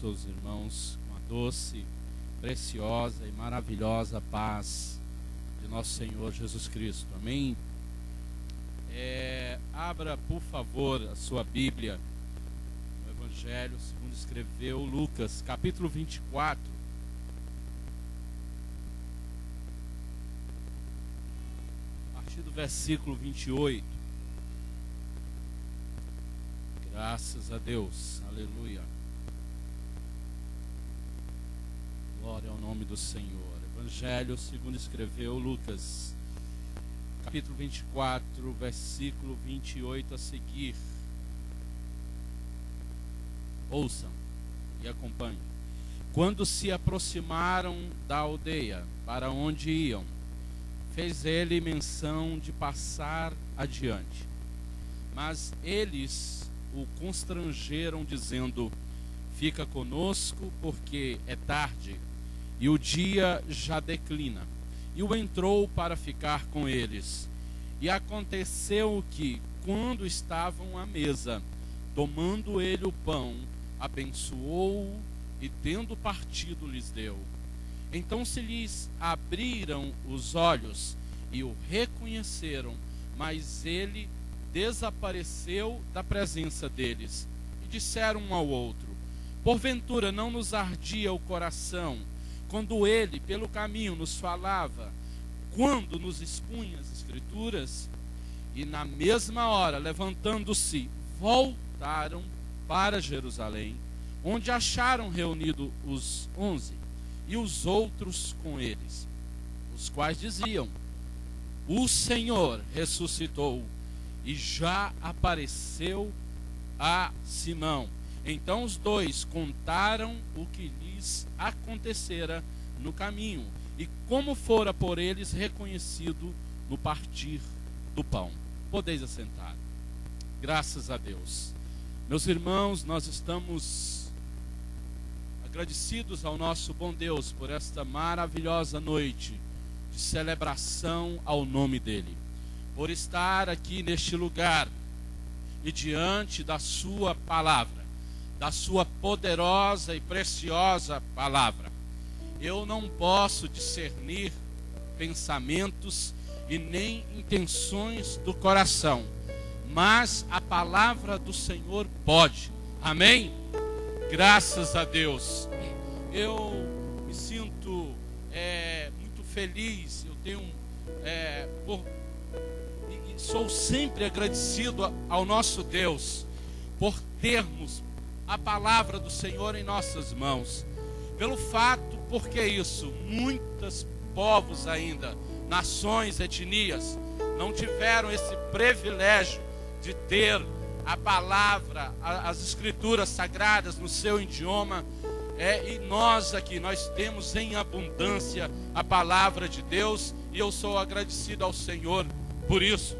todos os irmãos com a doce, preciosa e maravilhosa paz de nosso Senhor Jesus Cristo. Amém? Abra, por favor, a sua Bíblia no Evangelho segundo escreveu Lucas, capítulo 24. A partir do versículo 28. Graças a Deus, aleluia. Glória ao nome do Senhor. Evangelho segundo escreveu Lucas, capítulo 24, versículo 28 a seguir. Ouçam e acompanhem. Quando se aproximaram da aldeia para onde iam, fez ele menção de passar adiante. Mas eles o constrangeram, dizendo: fica conosco, porque é tarde e o dia já declina. E o entrou para ficar com eles. E aconteceu que, quando estavam à mesa, tomando ele o pão, abençoou e, tendo partido, lhes deu. Então se lhes abriram os olhos e o reconheceram, mas ele desapareceu da presença deles. E disseram um ao outro: porventura não nos ardia o coração quando ele pelo caminho nos falava, quando nos expunha as Escrituras? E na mesma hora, levantando-se, voltaram para Jerusalém, onde acharam reunidos os 11 e os outros com eles, os quais diziam: o Senhor ressuscitou e já apareceu a Simão. Então os dois contaram o que lhes acontecera no caminho e como fora por eles reconhecido no partir do pão. Podeis assentar. Graças a Deus. Meus irmãos, nós estamos agradecidos ao nosso bom Deus por esta maravilhosa noite de celebração ao nome dele, por estar aqui neste lugar e diante da sua palavra, da sua poderosa e preciosa palavra. Eu não posso discernir pensamentos e nem intenções do coração, mas a palavra do Senhor pode. Amém? Graças a Deus. Eu me sinto muito feliz. Eu tenho sou sempre agradecido ao nosso Deus por termos a palavra do Senhor em nossas mãos. Pelo fato, porque isso, muitos povos ainda, nações, etnias, não tiveram esse privilégio de ter a palavra, as Escrituras sagradas no seu idioma. E nós aqui, nós temos em abundância a palavra de Deus, e eu sou agradecido ao Senhor por isso.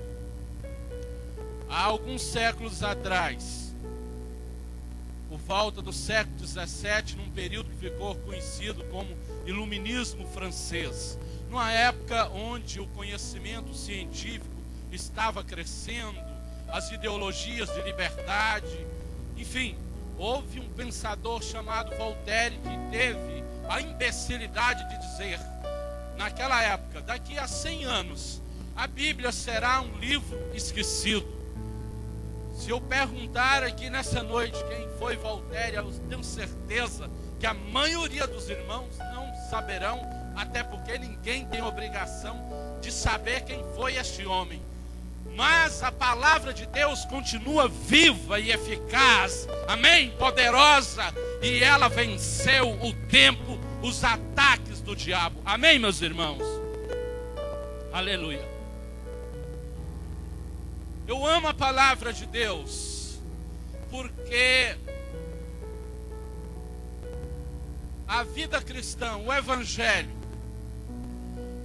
Há alguns séculos atrás, por volta do século XVII, num período que ficou conhecido como Iluminismo francês, numa época onde o conhecimento científico estava crescendo, as ideologias de liberdade, enfim, houve um pensador chamado Voltaire que teve a imbecilidade de dizer, naquela época: daqui a 100 anos, a Bíblia será um livro esquecido. Se eu perguntar aqui nessa noite quem foi Voltaire, eu tenho certeza que a maioria dos irmãos não saberão, até porque ninguém tem obrigação de saber quem foi este homem. Mas a palavra de Deus continua viva e eficaz, amém? Poderosa, e ela venceu o tempo, os ataques do diabo, amém, meus irmãos? Aleluia. Eu amo a palavra de Deus, porque a vida cristã, o Evangelho,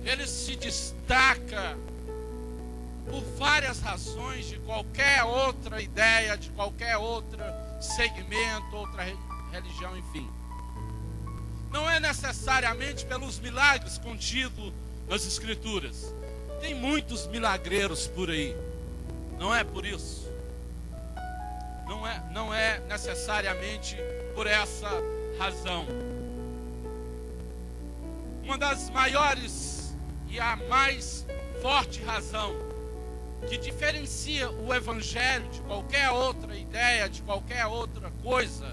ele se destaca por várias razões de qualquer outra ideia, de qualquer outro segmento, outra religião, enfim. Não é necessariamente pelos milagres contidos nas Escrituras. Tem muitos milagreiros por aí. Não é por isso. Não é necessariamente por essa razão. Uma das maiores e a mais forte razão que diferencia o Evangelho de qualquer outra ideia, de qualquer outra coisa.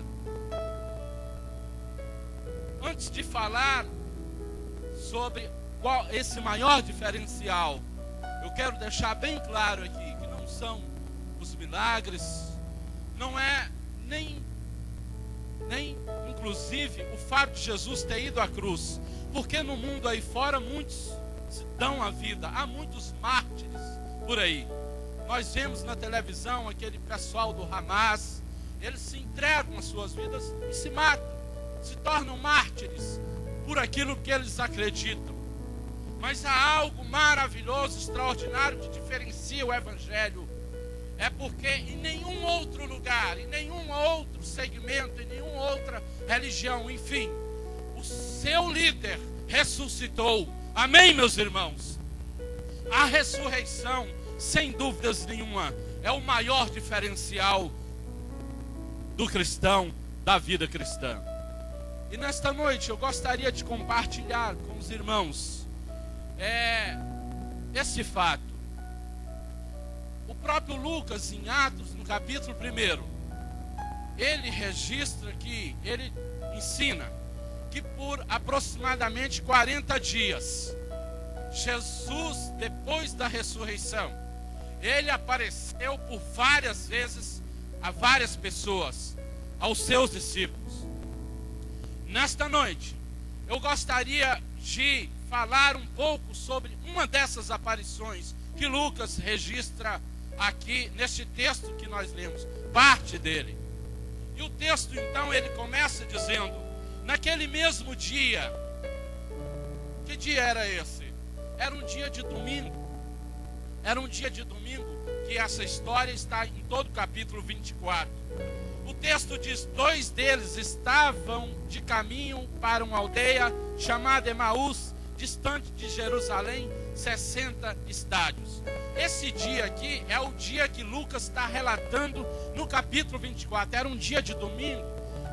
Antes de falar sobre qual esse maior diferencial, eu quero deixar bem claro aqui que não são os milagres, não é nem inclusive o fato de Jesus ter ido à cruz, porque no mundo aí fora muitos se dão a vida, há muitos mártires por aí. Nós vemos na televisão aquele pessoal do Hamas, eles se entregam as suas vidas e se matam, se tornam mártires por aquilo que eles acreditam. Mas há algo maravilhoso, extraordinário que diferencia o Evangelho. É porque em nenhum outro lugar, em nenhum outro segmento, em nenhuma outra religião, enfim, o seu líder ressuscitou. Amém, meus irmãos? A ressurreição, sem dúvidas nenhuma, é o maior diferencial do cristão, da vida cristã. E nesta noite eu gostaria de compartilhar com os irmãos esse fato. O próprio Lucas, em Atos, no capítulo 1, ele registra que, ele ensina que por aproximadamente 40 dias, Jesus, depois da ressurreição, ele apareceu por várias vezes a várias pessoas, aos seus discípulos. Nesta noite, eu gostaria de falar um pouco sobre uma dessas aparições que Lucas registra aqui neste texto que nós lemos, parte dele. E o texto então ele começa dizendo: naquele mesmo dia, que dia era esse? Era um dia de domingo. Era um dia de domingo, que essa história está em todo o capítulo 24. O texto diz: 2 deles estavam de caminho para uma aldeia chamada Emaús, distante de Jerusalém, 60 estádios. Esse dia aqui é o dia que Lucas está relatando no capítulo 24. Era um dia de domingo,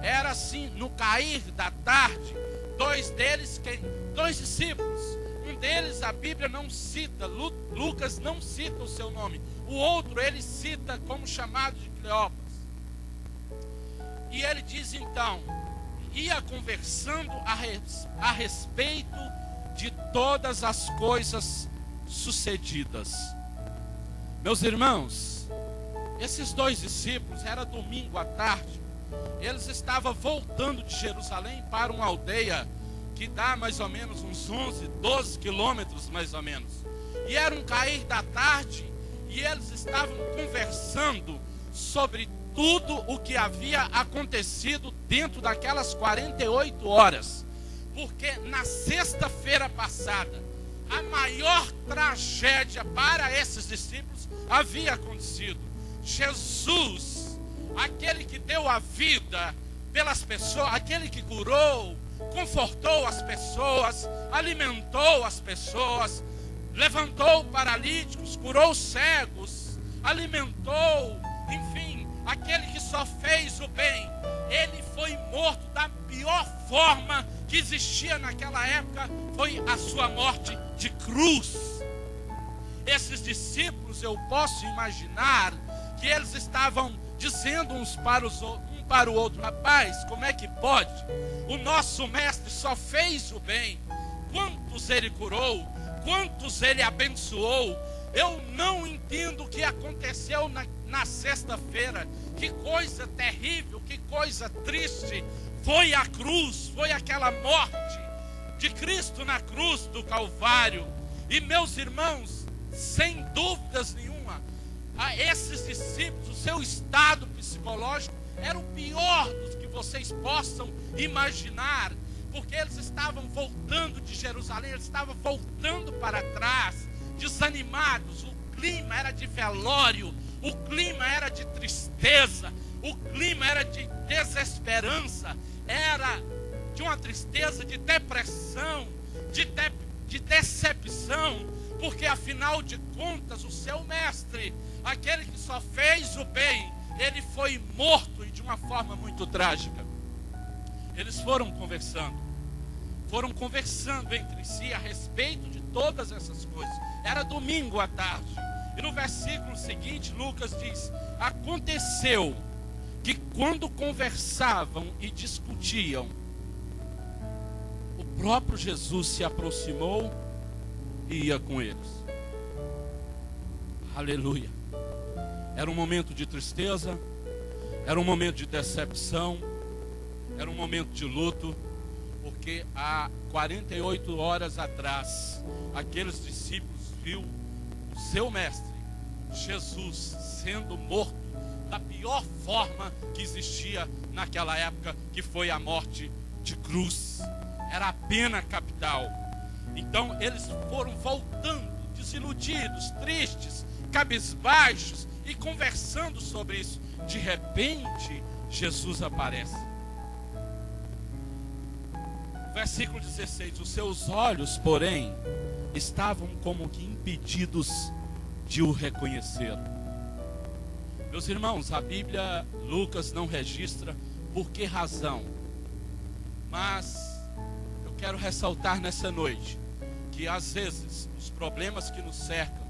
era assim, no cair da tarde. 2 deles, 2 discípulos. Um deles a Bíblia não cita, Lucas não cita o seu nome. O outro ele cita como chamado de Cleopas. E ele diz então, ia conversando a respeito de todas as coisas sucedidas. Meus irmãos, esses 2 discípulos, era domingo à tarde, eles estavam voltando de Jerusalém para uma aldeia que dá mais ou menos uns 11, 12 quilômetros mais ou menos. E era um cair da tarde, e eles estavam conversando sobre tudo o que havia acontecido dentro daquelas 48 horas. Porque na sexta-feira passada, a maior tragédia para esses discípulos havia acontecido. Jesus, aquele que deu a vida pelas pessoas, aquele que curou, confortou as pessoas, alimentou as pessoas, levantou paralíticos, curou cegos, alimentou, enfim, aquele que só fez o bem, ele foi morto da pior forma que existia naquela época, foi a sua morte de cruz. Esses discípulos, eu posso imaginar que eles estavam dizendo um para o outro: rapaz, como é que pode? O nosso mestre só fez o bem. Quantos ele curou, quantos ele abençoou. Eu não entendo o que aconteceu na sexta-feira. Que coisa terrível, que coisa triste. Foi a cruz, foi aquela morte de Cristo na cruz do Calvário. E meus irmãos, sem dúvidas nenhuma, a esses discípulos, o seu estado psicológico era o pior dos que vocês possam imaginar, porque eles estavam voltando de Jerusalém, eles estavam voltando para trás, desanimados. O clima era de velório, o clima era de tristeza, o clima era de desesperança, era de uma tristeza, de depressão, de decepção, porque afinal de contas o seu mestre, aquele que só fez o bem, ele foi morto e de uma forma muito trágica. Eles foram conversando entre si a respeito de todas essas coisas. Era domingo à tarde. E no versículo seguinte, Lucas diz: aconteceu que quando conversavam e discutiam, o próprio Jesus se aproximou e ia com eles. Aleluia. Era um momento de tristeza, era um momento de decepção, era um momento de luto, porque há 48 horas atrás, aqueles discípulos viu o seu mestre, Jesus, sendo morto da pior forma que existia naquela época, que foi a morte de cruz. Era a pena capital. Então eles foram voltando, desiludidos, tristes, cabisbaixos, e conversando sobre isso. De repente, Jesus aparece. Versículo 16: os seus olhos, porém, estavam como que impedidos de o reconhecer. Meus irmãos, a Bíblia, Lucas não registra por que razão, mas eu quero ressaltar nessa noite que às vezes os problemas que nos cercam,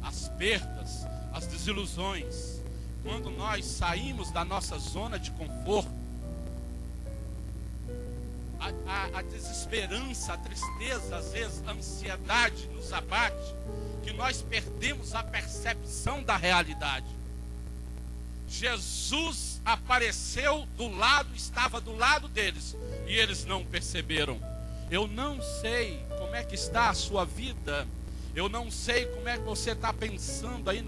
as perdas, as desilusões, quando nós saímos da nossa zona de conforto, a desesperança, a tristeza, às vezes a ansiedade nos abate, que nós perdemos a percepção da realidade. Jesus apareceu do lado, estava do lado deles, e eles não perceberam. Eu não sei como é que está a sua vida, eu não sei como é que você está pensando aí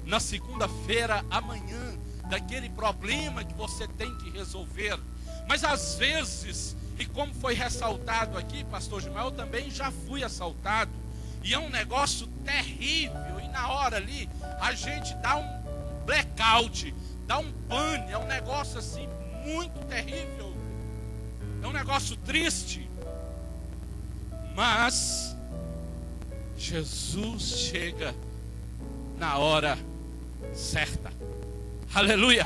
na segunda-feira, amanhã, daquele problema que você tem que resolver. Mas às vezes, e como foi ressaltado aqui, pastor Gilmar, eu também já fui assaltado, e é um negócio terrível, e na hora ali, a gente dá um blackout, dá um pane, é um negócio assim, muito terrível, é um negócio triste, mas Jesus chega na hora certa. Aleluia.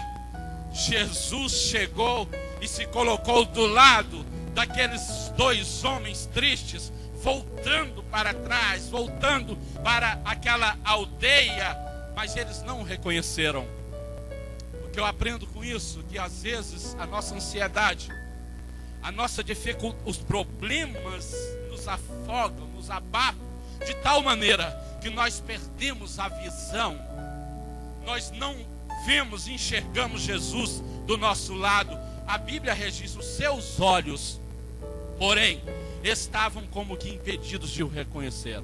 Jesus chegou e se colocou do lado daqueles dois homens tristes, voltando para trás, voltando para aquela aldeia, mas eles não o reconheceram. O que eu aprendo com isso, que às vezes a nossa ansiedade, a nossa dificuldade, os problemas nos afogam, nos abafam de tal maneira que nós perdemos a visão. Nós não vemos, enxergamos Jesus do nosso lado. A Bíblia registra: os seus olhos, porém, estavam como que impedidos de o reconhecer.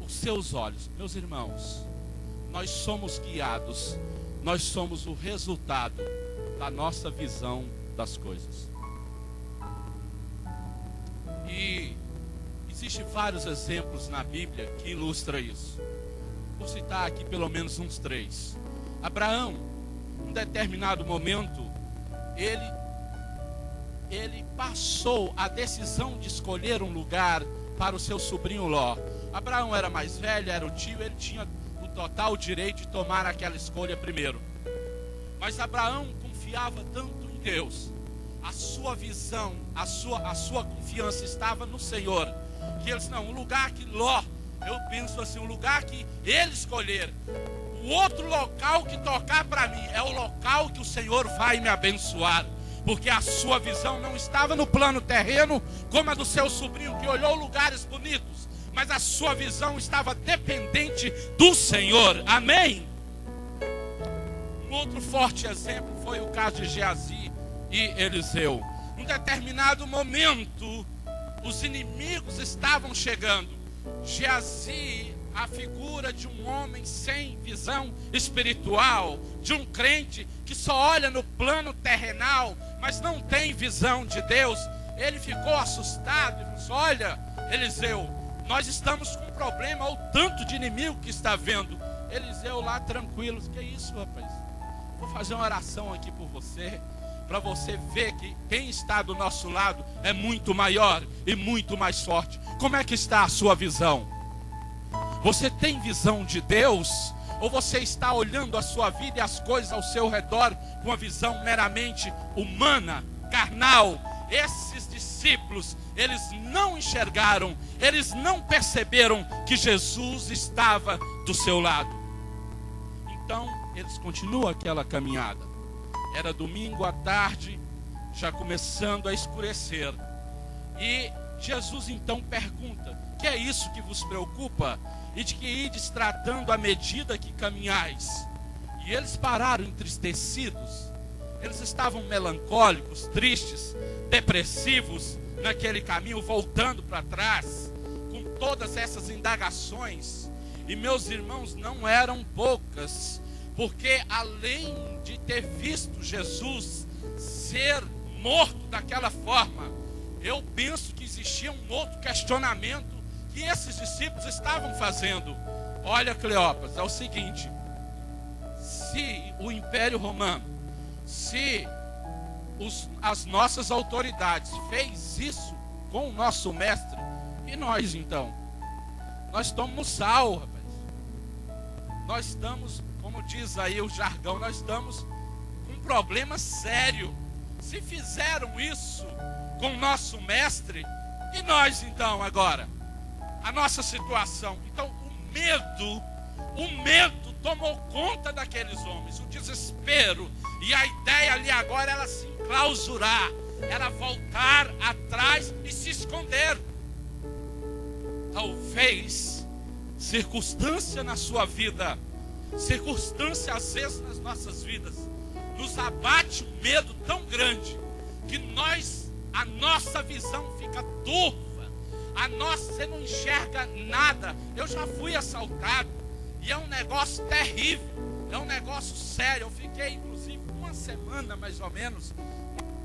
Os seus olhos, meus irmãos, nós somos guiados, nós somos o resultado da nossa visão das coisas. E existem vários exemplos na Bíblia que ilustram isso. Vou citar aqui pelo menos uns 3. Abraão, em um determinado momento, ele passou a decisão de escolher um lugar para o seu sobrinho Ló. Abraão era mais velho, era o tio, ele tinha o total direito de tomar aquela escolha primeiro. Mas Abraão confiava tanto em Deus, a sua visão, a sua confiança estava no Senhor, que eles, não, um lugar que Ló, eu penso assim, um lugar que ele escolher, o outro local que tocar para mim, é o local que o Senhor vai me abençoar. Porque a sua visão não estava no plano terreno, como a do seu sobrinho, que olhou lugares bonitos, mas a sua visão estava dependente do Senhor. Amém? Um outro forte exemplo foi o caso de Geazi e Eliseu. Em determinado momento, os inimigos estavam chegando. Geazi, a figura de um homem sem visão espiritual, de um crente que só olha no plano terrenal, mas não tem visão de Deus. Ele ficou assustado e disse: olha, Eliseu, nós estamos com um problema, olha o tanto de inimigo que está vendo. Eliseu lá tranquilo: que isso, rapaz? Vou fazer uma oração aqui por você, para você ver que quem está do nosso lado é muito maior e muito mais forte. Como é que está a sua visão? Você tem visão de Deus? Ou você está olhando a sua vida e as coisas ao seu redor com uma visão meramente humana, carnal? Esses discípulos, eles não enxergaram, eles não perceberam que Jesus estava do seu lado. Então, eles continuam aquela caminhada. Era domingo à tarde, já começando a escurecer. E Jesus então pergunta: que é isso que vos preocupa? E de que ides tratando à medida que caminhais? E eles pararam entristecidos. Eles estavam melancólicos, tristes, depressivos naquele caminho, voltando para trás, com todas essas indagações. E meus irmãos, não eram poucas, porque além de ter visto Jesus ser morto daquela forma, eu penso que existia um outro questionamento que esses discípulos estavam fazendo. Olha, Cleópatra, é o seguinte: se o Império Romano, se as nossas autoridades fez isso com o nosso mestre, e nós então? Nós estamos sal, rapaz. Nós estamos, como diz aí o jargão, nós estamos com um problema sério. Se fizeram isso com o nosso mestre, e nós então agora? A nossa situação. Então o medo tomou conta daqueles homens, o desespero, e a ideia ali agora era se enclausurar, era voltar atrás e se esconder. Talvez circunstância na sua vida, circunstância às vezes nas nossas vidas, nos abate um medo tão grande que a nossa visão fica turva. Você não enxerga nada. Eu já fui assaltado e é um negócio terrível, é um negócio sério. Eu fiquei inclusive uma semana mais ou menos,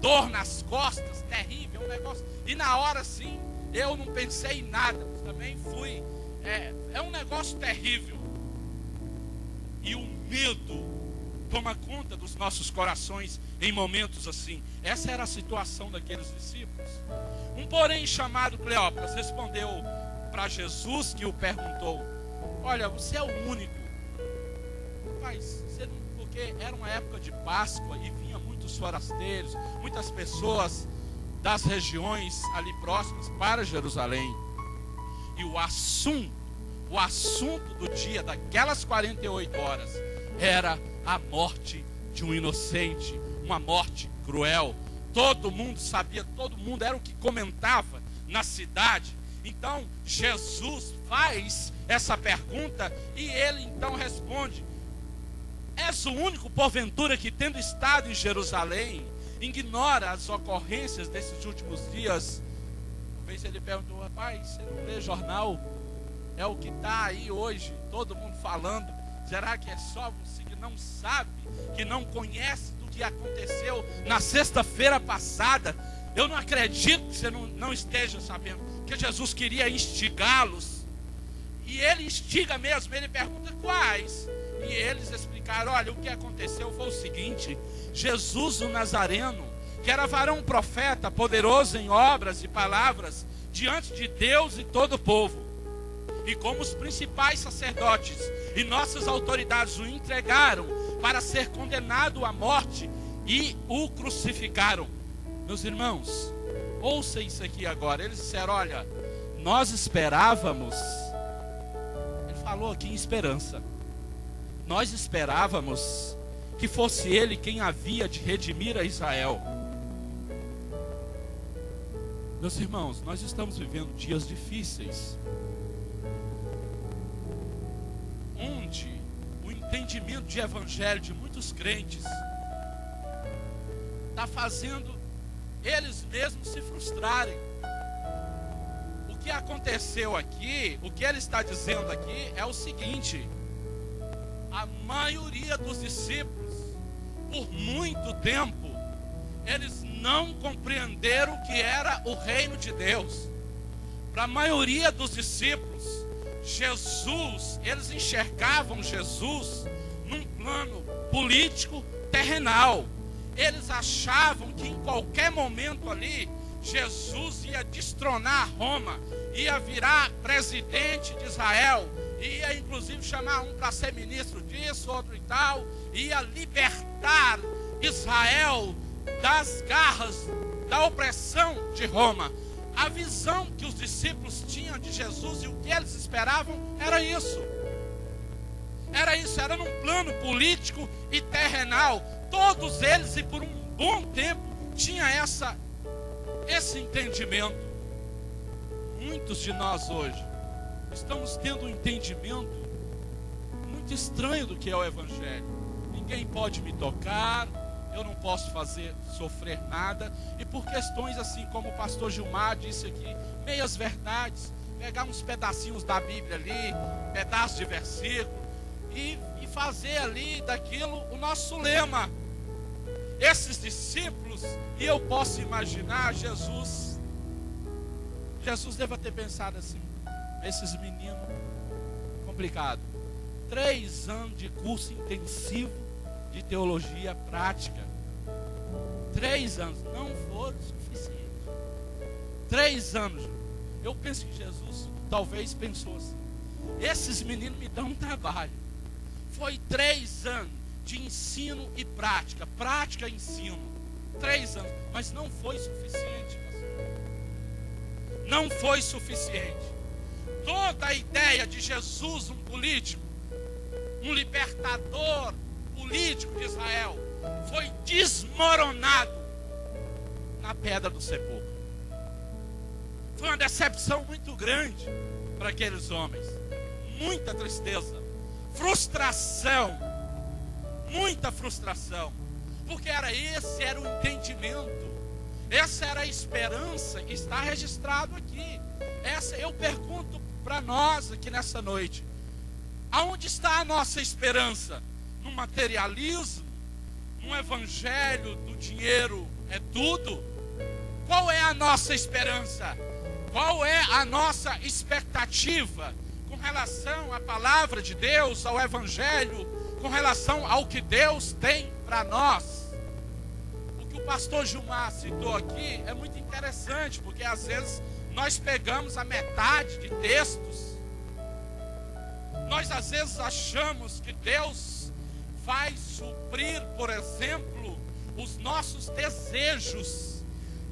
dor nas costas, terrível, é um negócio. E na hora sim, eu não pensei em nada, mas também fui. É um negócio terrível. E o medo toma conta dos nossos corações em momentos assim. Essa era a situação daqueles discípulos. Um porém chamado Cleópatra respondeu para Jesus, que o perguntou: olha, você é o único. Rapaz, porque era uma época de Páscoa e vinha muitos forasteiros, muitas pessoas das regiões ali próximas para Jerusalém. E o assunto do dia, daquelas 48 horas, era a morte de um inocente, uma morte cruel. Todo mundo sabia, todo mundo era o que comentava na cidade. Então Jesus faz essa pergunta e ele então responde: és o único porventura que, tendo estado em Jerusalém, ignora as ocorrências desses últimos dias? Talvez ele perguntou: rapaz, você não lê jornal? É o que está aí hoje, todo mundo falando. Será que é só você que não sabe, que não conhece do que aconteceu na sexta-feira passada? Eu não acredito que você não esteja sabendo, que Jesus queria instigá-los. E ele instiga mesmo, ele pergunta quais. E eles explicaram: olha, o que aconteceu foi o seguinte: Jesus o Nazareno, que era varão profeta, poderoso em obras e palavras, diante de Deus e todo o povo. E como os principais sacerdotes e nossas autoridades o entregaram para ser condenado à morte e o crucificaram. Meus irmãos, ouça isso aqui agora. Eles disseram: olha, nós esperávamos. Ele falou aqui em esperança. Nós esperávamos que fosse ele quem havia de redimir a Israel. Meus irmãos, nós estamos vivendo dias difíceis, onde o entendimento de evangelho de muitos crentes está fazendo eles mesmos se frustrarem. O que aconteceu aqui, o que ele está dizendo aqui é o seguinte: a maioria dos discípulos, por muito tempo, eles não compreenderam o que era o reino de Deus. Para a maioria dos discípulos, Jesus, eles enxergavam Jesus num plano político terrenal. Eles achavam que em qualquer momento ali, Jesus ia destronar Roma, ia virar presidente de Israel, ia inclusive chamar um para ser ministro disso, outro e tal, ia libertar Israel das garras, da opressão de Roma. A visão que os discípulos tinham de Jesus e o que eles esperavam era isso. Era isso, era num plano político e terrenal. Todos eles, e por um bom tempo, tinha esse entendimento. Muitos de nós hoje estamos tendo um entendimento muito estranho do que é o Evangelho. Ninguém pode me tocar, eu não posso sofrer nada. E por questões assim, como o pastor Gilmar disse aqui, meias verdades, pegar uns pedacinhos da Bíblia ali, pedaços de versículo, e fazer ali daquilo o nosso lema. Esses discípulos, e eu posso imaginar Jesus deve ter pensado assim: esses meninos, complicado, 3 anos de curso intensivo de teologia prática, 3 anos, não foram suficientes. 3 anos, eu penso que Jesus talvez pensou assim: esses meninos me dão um trabalho. Foi 3 anos de ensino e prática, prática e ensino, 3 anos, mas não foi suficiente, pastor. Não foi suficiente. Toda a ideia de Jesus, um político, um libertador político de Israel, foi desmoronado na pedra do sepulcro. Foi uma decepção muito grande para aqueles homens, muita tristeza, frustração, muita frustração, porque esse era o entendimento, essa era a esperança, está registrado aqui. Eu pergunto para nós aqui nessa noite: aonde está a nossa esperança? No materialismo? No evangelho do dinheiro é tudo? Qual é a nossa esperança? Qual é a nossa expectativa com relação à palavra de Deus, ao evangelho, com relação ao que Deus tem para nós? O que o pastor Gilmar citou aqui é muito interessante, porque às vezes nós pegamos a metade de textos. Nós às vezes achamos que Deus vai suprir, por exemplo, os nossos desejos,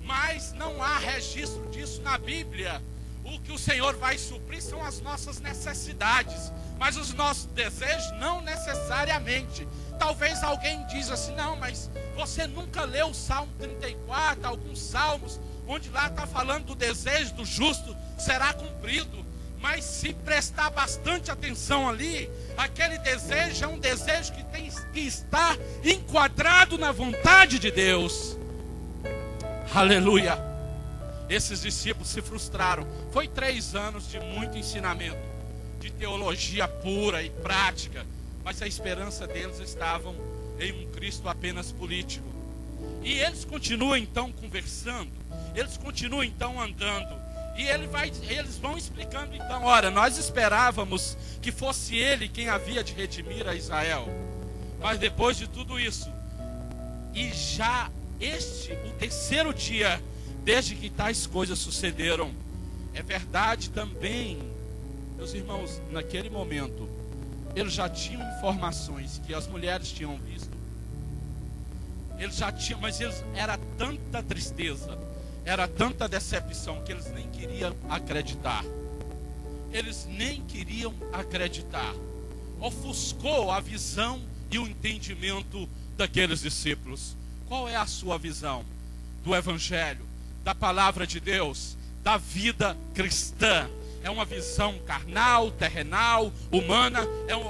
mas não há registro disso na Bíblia. O que o Senhor vai suprir são as nossas necessidades, mas os nossos desejos não necessariamente. Talvez alguém diz assim: não, mas você nunca leu o Salmo 34, alguns salmos, onde lá está falando do desejo do justo será cumprido. Mas se prestar bastante atenção ali, aquele desejo é um desejo que tem que estar enquadrado na vontade de Deus. Aleluia. Esses discípulos se frustraram. Foi 3 anos de muito ensinamento, de teologia pura e prática, mas a esperança deles estava em um Cristo apenas político. E eles continuam então conversando, eles continuam então andando, e eles vão explicando então: ora, nós esperávamos que fosse ele quem havia de redimir a Israel, mas depois de tudo isso, e já o 3º dia desde que tais coisas sucederam. É verdade também, meus irmãos, naquele momento eles já tinham informações que as mulheres tinham visto. Eles já tinham, mas era tanta tristeza, era tanta decepção, que eles nem queriam acreditar. Eles nem queriam acreditar. Ofuscou a visão e o entendimento daqueles discípulos. Qual é a sua visão do Evangelho, da palavra de Deus, da vida cristã? É uma visão carnal, terrenal, humana,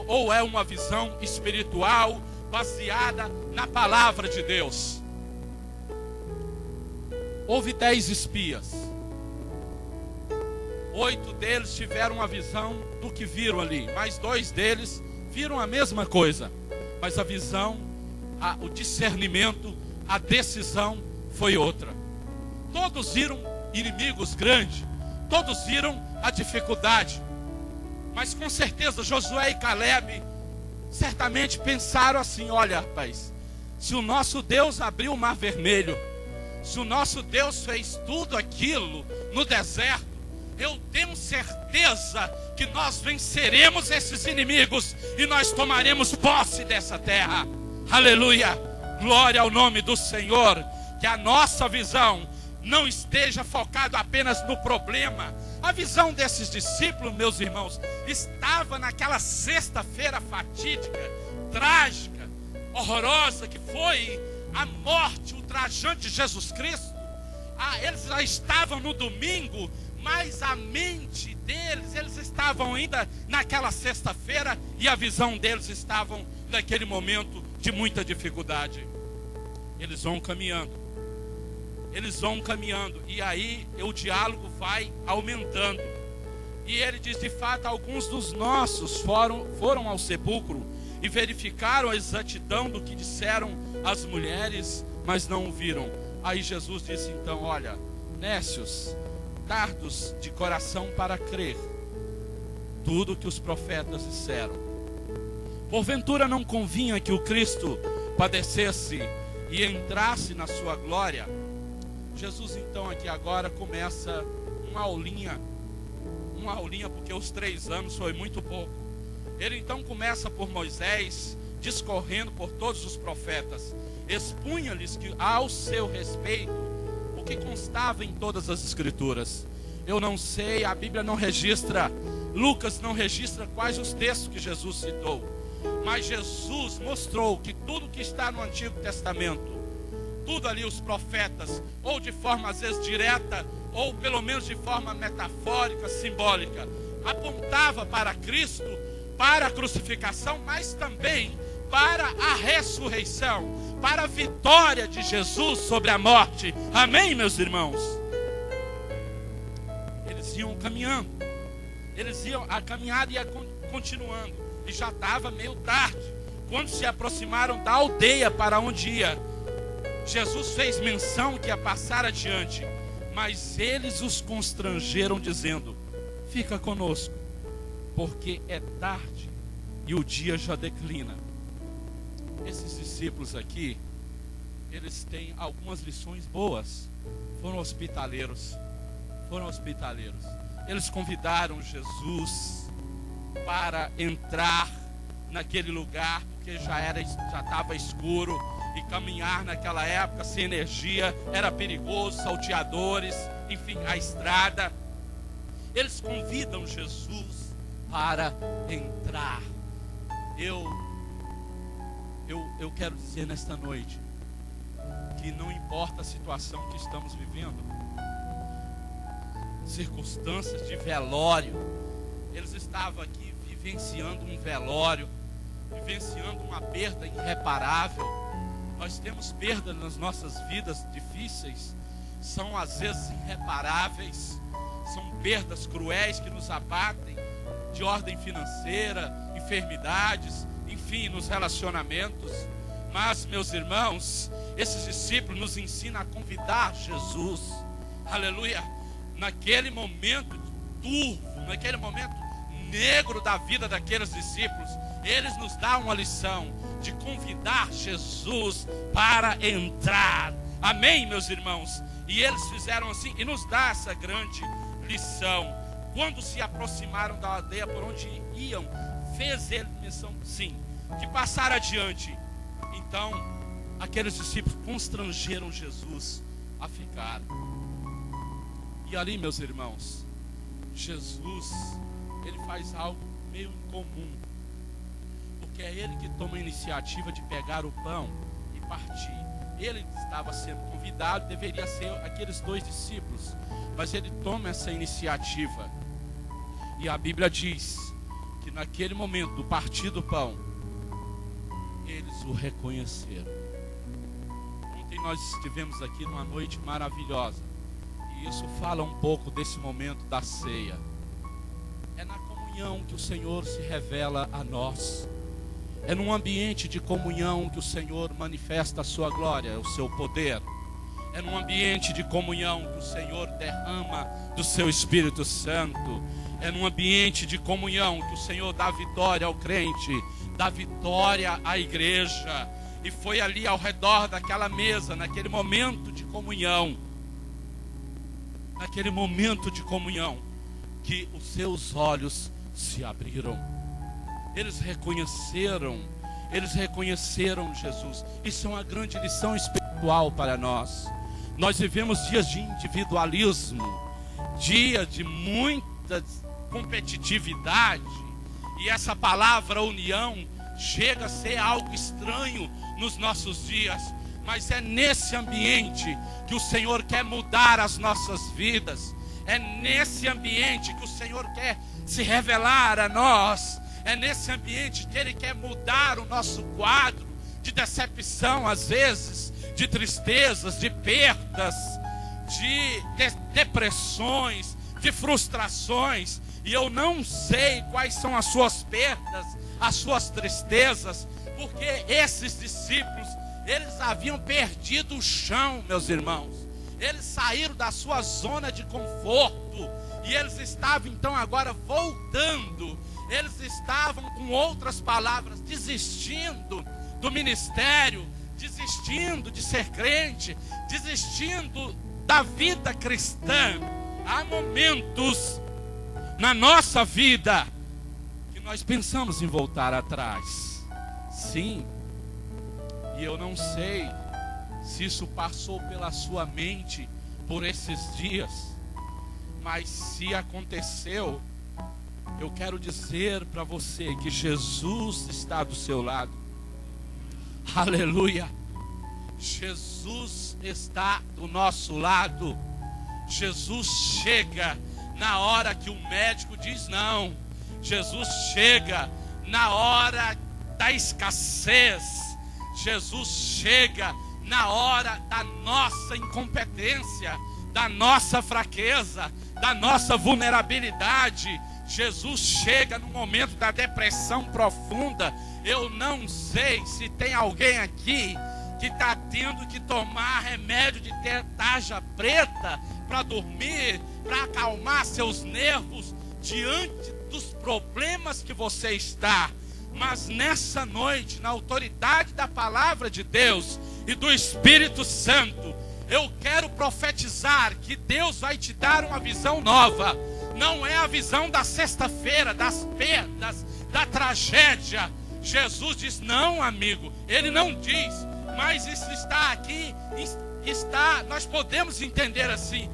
ou é uma visão espiritual, baseada na palavra de Deus? Houve 10 espias. 8 deles tiveram uma visão do que viram ali, mas 2 deles viram a mesma coisa, mas a visão, o discernimento, a decisão foi outra. Todos viram inimigos grandes, todos viram a dificuldade, mas com certeza Josué e Caleb certamente pensaram assim: olha, rapaz, se o nosso Deus abriu o mar vermelho, se o nosso Deus fez tudo aquilo no deserto, eu tenho certeza que nós venceremos esses inimigos e nós tomaremos posse dessa terra. Aleluia, glória ao nome do Senhor. Que a nossa visão não esteja focada apenas no problema. A visão desses discípulos, meus irmãos, estava naquela sexta-feira fatídica, trágica, horrorosa, que foi a morte ultrajante de Jesus Cristo. Eles já estavam no domingo, mas a mente deles, eles estavam ainda naquela sexta-feira, e a visão deles estavam naquele momento de muita dificuldade. Eles vão caminhando, e aí o diálogo vai aumentando. E ele diz: de fato, alguns dos nossos foram ao sepulcro e verificaram a exatidão do que disseram as mulheres, mas não o viram. Aí Jesus disse então: olha, nécios, tardos de coração para crer tudo que os profetas disseram. Porventura não convinha que o Cristo padecesse e entrasse na sua glória? Jesus então aqui agora começa uma aulinha, porque os 3 anos foi muito pouco. Ele então começa por Moisés, discorrendo por todos os profetas, expunha-lhes que ao seu respeito o que constava em todas as escrituras. Eu não sei, a Bíblia não registra, Lucas não registra quais os textos que Jesus citou, mas Jesus mostrou que tudo que está no Antigo Testamento, tudo ali os profetas, ou de forma às vezes direta, ou pelo menos de forma metafórica, simbólica, apontava para Cristo, para a crucificação, mas também para a ressurreição, para a vitória de Jesus sobre a morte. Amém, meus irmãos? Eles iam caminhando, a caminhada ia continuando, e já estava meio tarde, quando se aproximaram da aldeia para onde ia. Jesus fez menção que ia passar adiante, mas eles os constrangeram dizendo: fica conosco, porque é tarde e o dia já declina. Esses discípulos aqui, eles têm algumas lições boas. Foram hospitaleiros. Eles convidaram Jesus para entrar naquele lugar, porque já estava escuro, e caminhar naquela época sem energia era perigoso, salteadores, enfim, a estrada. Eles convidam Jesus para entrar. Eu quero dizer nesta noite que não importa a situação que estamos vivendo, circunstâncias de velório, eles estavam aqui vivenciando um velório, vivenciando uma perda irreparável. Nós temos perdas nas nossas vidas difíceis, são às vezes irreparáveis, são perdas cruéis que nos abatem, de ordem financeira, enfermidades, enfim, nos relacionamentos. Mas, meus irmãos, esses discípulos nos ensinam a convidar Jesus, aleluia, naquele momento turvo, naquele momento negro da vida daqueles discípulos, eles nos dão uma lição de convidar Jesus para entrar. Amém, meus irmãos? E eles fizeram assim, e nos dá essa grande lição. Quando se aproximaram da aldeia por onde iam, fez ele menção, sim, de passar adiante. Então, aqueles discípulos constrangeram Jesus a ficar. E ali, meus irmãos, Jesus, ele faz algo meio incomum, porque é ele que toma a iniciativa de pegar o pão e partir. Ele estava sendo convidado, deveria ser aqueles 2 discípulos, mas ele toma essa iniciativa. E a Bíblia diz que naquele momento do partir do pão, eles o reconheceram. Ontem nós estivemos aqui numa noite maravilhosa, e isso fala um pouco desse momento da ceia. É na comunhão que o Senhor se revela a nós. É num ambiente de comunhão que o Senhor manifesta a sua glória, o seu poder. É num ambiente de comunhão que o Senhor derrama do seu Espírito Santo. É num ambiente de comunhão que o Senhor dá vitória ao crente, dá vitória à igreja. E foi ali ao redor daquela mesa, naquele momento de comunhão, que os seus olhos se abriram. Eles reconheceram Jesus. Isso é uma grande lição espiritual para nós. Nós vivemos dias de individualismo, dia de muita competitividade, e essa palavra união chega a ser algo estranho nos nossos dias. Mas é nesse ambiente que o Senhor quer mudar as nossas vidas. É nesse ambiente que o Senhor quer se revelar a nós. É nesse ambiente que Ele quer mudar o nosso quadro de decepção, às vezes, de tristezas, de perdas, de depressões, de frustrações. E eu não sei quais são as suas perdas, as suas tristezas, porque esses discípulos, eles haviam perdido o chão, meus irmãos. Eles saíram da sua zona de conforto e eles estavam então agora voltando. Eles estavam, com outras palavras, desistindo do ministério, desistindo de ser crente, desistindo da vida cristã. Há momentos na nossa vida que nós pensamos em voltar atrás. Sim. E eu não sei se isso passou pela sua mente por esses dias, mas se aconteceu, eu quero dizer para você que Jesus está do seu lado. Aleluia! Jesus está do nosso lado. Jesus chega na hora que o médico diz não. Jesus chega na hora da escassez. Jesus chega na hora da nossa incompetência, da nossa fraqueza, da nossa vulnerabilidade. Jesus chega no momento da depressão profunda. Eu não sei se tem alguém aqui que está tendo que tomar remédio de tarja preta para dormir, para acalmar seus nervos diante dos problemas que você está. Mas nessa noite, na autoridade da palavra de Deus e do Espírito Santo, eu quero profetizar que Deus vai te dar uma visão nova. Não é a visão da sexta-feira, das perdas, da tragédia. Jesus diz, não, amigo, Ele não diz, mas isso está aqui, nós podemos entender assim.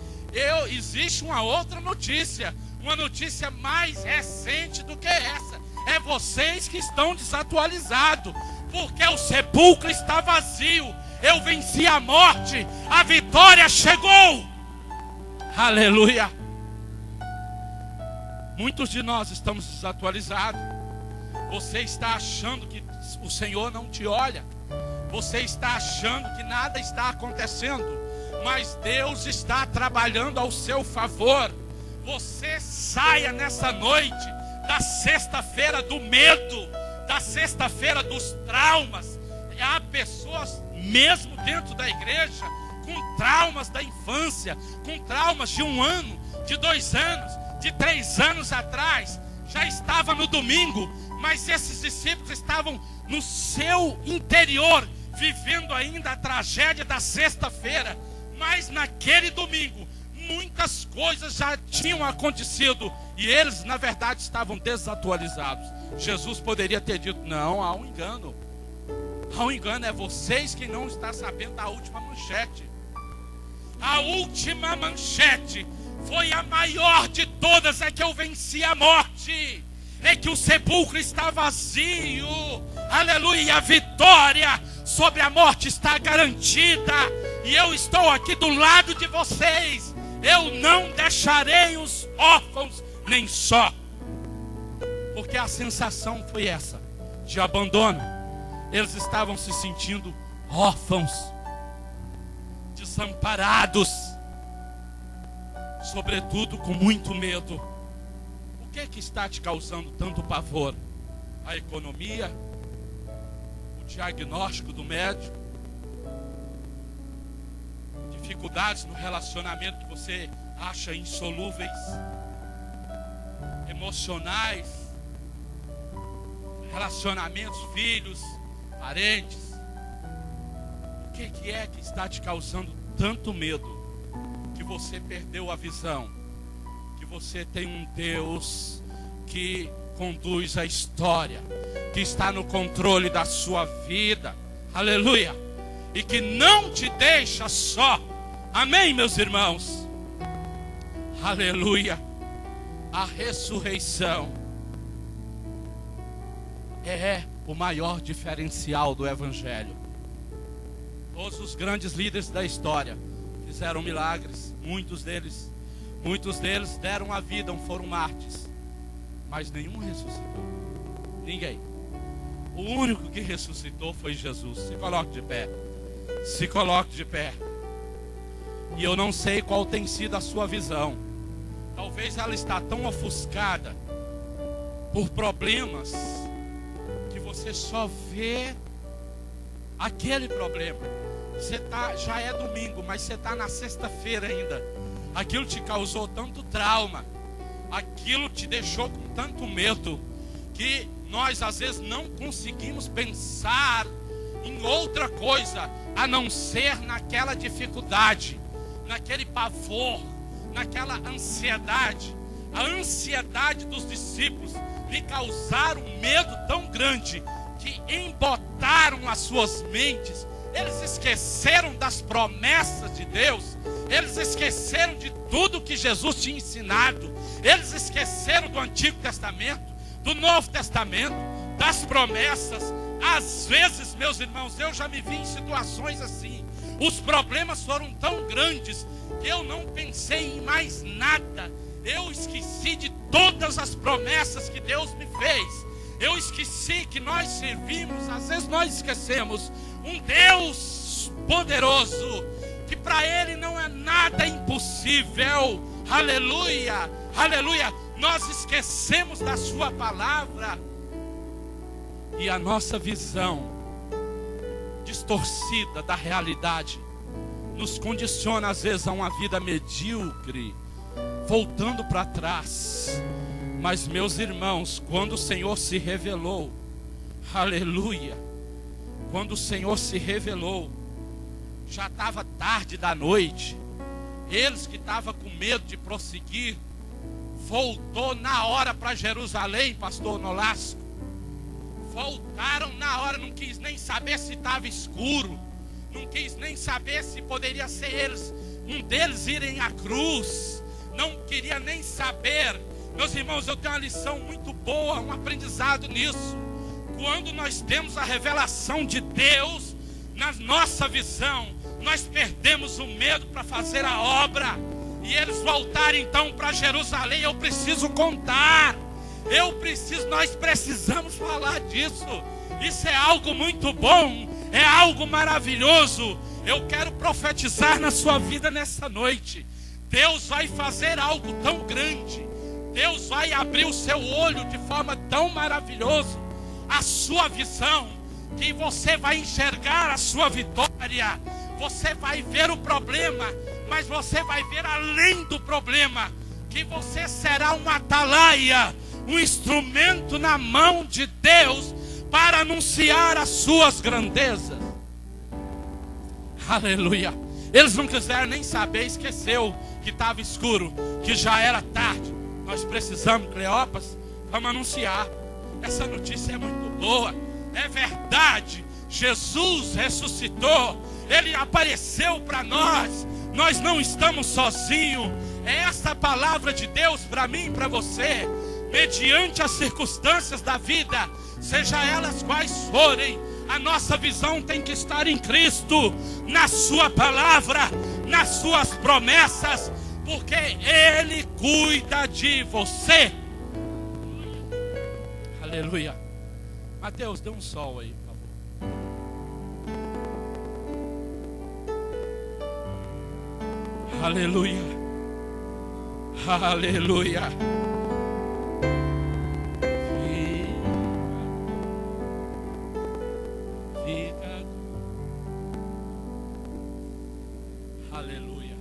Existe uma outra notícia, uma notícia mais recente do que essa. É vocês que estão desatualizados, porque o sepulcro está vazio. Eu venci a morte, a vitória chegou. Aleluia. Muitos de nós estamos desatualizados. Você está achando que o Senhor não te olha. Você está achando que nada está acontecendo. Mas Deus está trabalhando ao seu favor. Você saia nessa noite da sexta-feira do medo, da sexta-feira dos traumas. Há pessoas mesmo dentro da igreja com traumas da infância, com traumas de 1 ano, de 2 anos, de 3 anos atrás. Já estava no domingo, mas esses discípulos estavam no seu interior, vivendo ainda a tragédia da sexta-feira. Mas naquele domingo, muitas coisas já tinham acontecido e eles, na verdade, estavam desatualizados. Jesus poderia ter dito, não, há um engano. Há um engano, é vocês que não estão sabendo da última manchete. A última manchete foi a maior de todas, é que eu venci a morte. É que o sepulcro está vazio. Aleluia, e a vitória sobre a morte está garantida. E eu estou aqui do lado de vocês. Eu não deixarei os órfãos nem só. Porque a sensação foi essa, de abandono. Eles estavam se sentindo órfãos, desamparados, sobretudo com muito medo. O que é que está te causando tanto pavor? A economia? O diagnóstico do médico? Dificuldades no relacionamento que você acha insolúveis? Emocionais? Relacionamentos, filhos, parentes? O que é que está te causando tanto medo que você perdeu a visão que você tem um Deus que conduz a história, que está no controle da sua vida, aleluia, e que não te deixa só, amém, meus irmãos, aleluia. A ressurreição é o maior diferencial do Evangelho. Todos os grandes líderes da história fizeram milagres, muitos deles deram a vida, foram mártires, mas nenhum ressuscitou, ninguém. O único que ressuscitou foi Jesus. Se coloque de pé, se coloque de pé. E eu não sei qual tem sido a sua visão. Talvez ela está tão ofuscada por problemas que você só vê aquele problema. Já é domingo, mas você está na sexta-feira ainda. Aquilo te causou tanto trauma, aquilo te deixou com tanto medo, que nós às vezes não conseguimos pensar em outra coisa a não ser naquela dificuldade, naquele pavor, naquela ansiedade. A ansiedade dos discípulos lhe causaram um medo tão grande que embotaram as suas mentes. Eles esqueceram das promessas de Deus, eles esqueceram de tudo que Jesus tinha ensinado, eles esqueceram do Antigo Testamento, do Novo Testamento, das promessas. Às vezes, meus irmãos, eu já me vi em situações assim. Os problemas foram tão grandes que eu não pensei em mais nada. Eu esqueci de todas as promessas que Deus me fez. Eu esqueci que nós servimos, às vezes nós esquecemos, um Deus poderoso, que para Ele não é nada impossível. Aleluia, aleluia. Nós esquecemos da sua palavra. E a nossa visão distorcida da realidade nos condiciona às vezes a uma vida medíocre, voltando para trás. Mas, meus irmãos, quando o Senhor se revelou, aleluia, quando o Senhor se revelou, já estava tarde da noite. Eles que estavam com medo de prosseguir, voltou na hora para Jerusalém, pastor Nolasco. Voltaram na hora, não quis nem saber se estava escuro, não quis nem saber se poderia ser um deles irem à cruz, não queria nem saber. Meus irmãos, eu tenho uma lição muito boa, um aprendizado nisso. Quando nós temos a revelação de Deus na nossa visão, nós perdemos o medo para fazer a obra. E eles voltaram então para Jerusalém. Eu preciso contar, nós precisamos falar disso. Isso é algo muito bom, é algo maravilhoso. Eu quero profetizar na sua vida nessa noite. Deus vai fazer algo tão grande. Deus vai abrir o seu olho de forma tão maravilhosa, a sua visão, que você vai enxergar a sua vitória. Você vai ver o problema, mas você vai ver além do problema, que você será uma atalaia, um instrumento na mão de Deus para anunciar as suas grandezas. Aleluia. Eles não quiseram nem saber, esqueceu que estava escuro, que já era tarde. Nós precisamos, Cleópas, vamos anunciar. Essa notícia é muito boa, é verdade. Jesus ressuscitou, Ele apareceu para nós. Nós não estamos sozinhos. É essa palavra de Deus para mim e para você. Mediante as circunstâncias da vida, seja elas quais forem, a nossa visão tem que estar em Cristo, na sua palavra, nas suas promessas, porque Ele cuida de você. Aleluia. Mateus, dê um sol aí, por favor. Aleluia. Aleluia. Fica. Aleluia.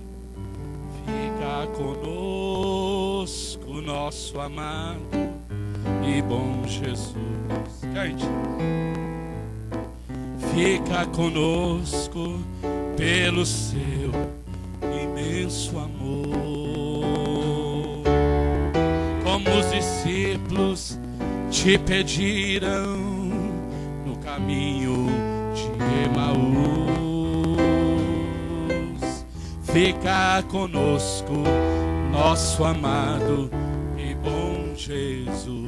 Fica conosco, nosso amado e bom Jesus. Cante. Fica conosco pelo seu imenso amor. discípulos te pediram no caminho de Emaús: fica conosco, nosso amado e bom Jesus.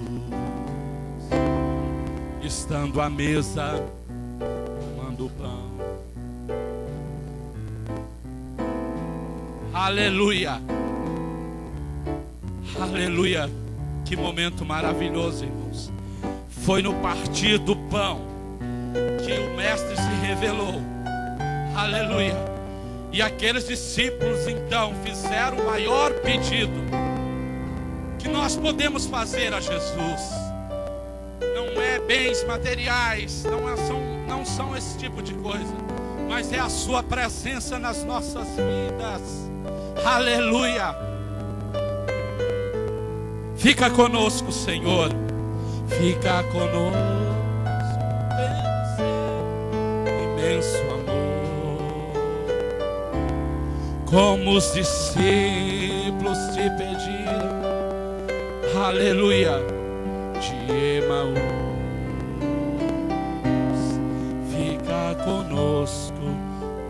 Estando à mesa, tomando o pão. Aleluia! Aleluia! Que momento maravilhoso, irmãos. Foi no partir do pão que o Mestre se revelou. Aleluia! E aqueles discípulos então fizeram o maior pedido que nós podemos fazer a Jesus. Não é bens materiais, não são esse tipo de coisa, mas é a sua presença nas nossas vidas. Aleluia! Fica conosco, Senhor. Fica conosco, imenso amor, como os discípulos te pediram. Aleluia! De Emaús, fica conosco,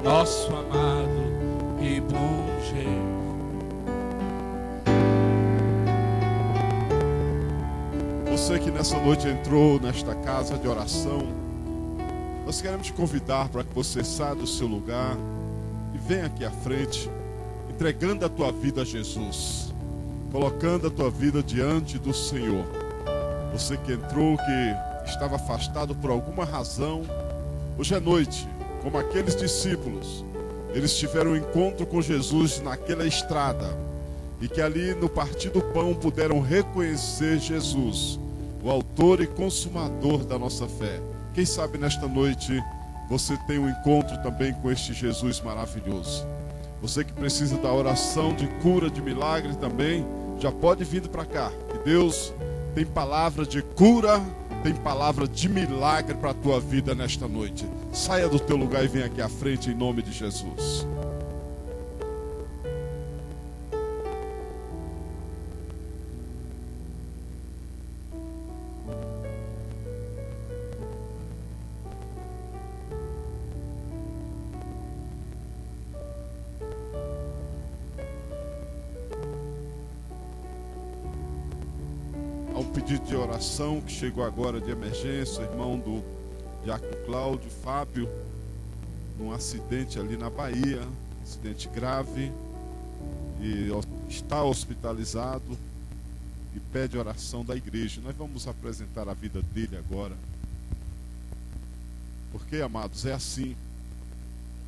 nosso amado e bom Jesus. Você que nessa noite entrou nesta casa de oração, nós queremos te convidar para que você saia do seu lugar e venha aqui à frente, entregando a tua vida a Jesus, colocando a tua vida diante do Senhor. Você que entrou, que estava afastado por alguma razão, hoje à noite, como aqueles discípulos, eles tiveram um encontro com Jesus naquela estrada, e que ali no partir do pão puderam reconhecer Jesus, o autor e consumador da nossa fé. Quem sabe nesta noite você tem um encontro também com este Jesus maravilhoso. Você que precisa da oração de cura, de milagre também, já pode vir para cá, que Deus tem palavra de cura, tem palavra de milagre para a tua vida nesta noite. Saia do teu lugar e venha aqui à frente em nome de Jesus. Há um pedido de oração que chegou agora de emergência, irmão do Diácono Cláudio Fábio, num acidente ali na Bahia, acidente grave, e está hospitalizado e pede oração da igreja. Nós vamos apresentar a vida dele agora, porque, amados, é assim.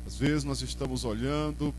Às vezes nós estamos olhando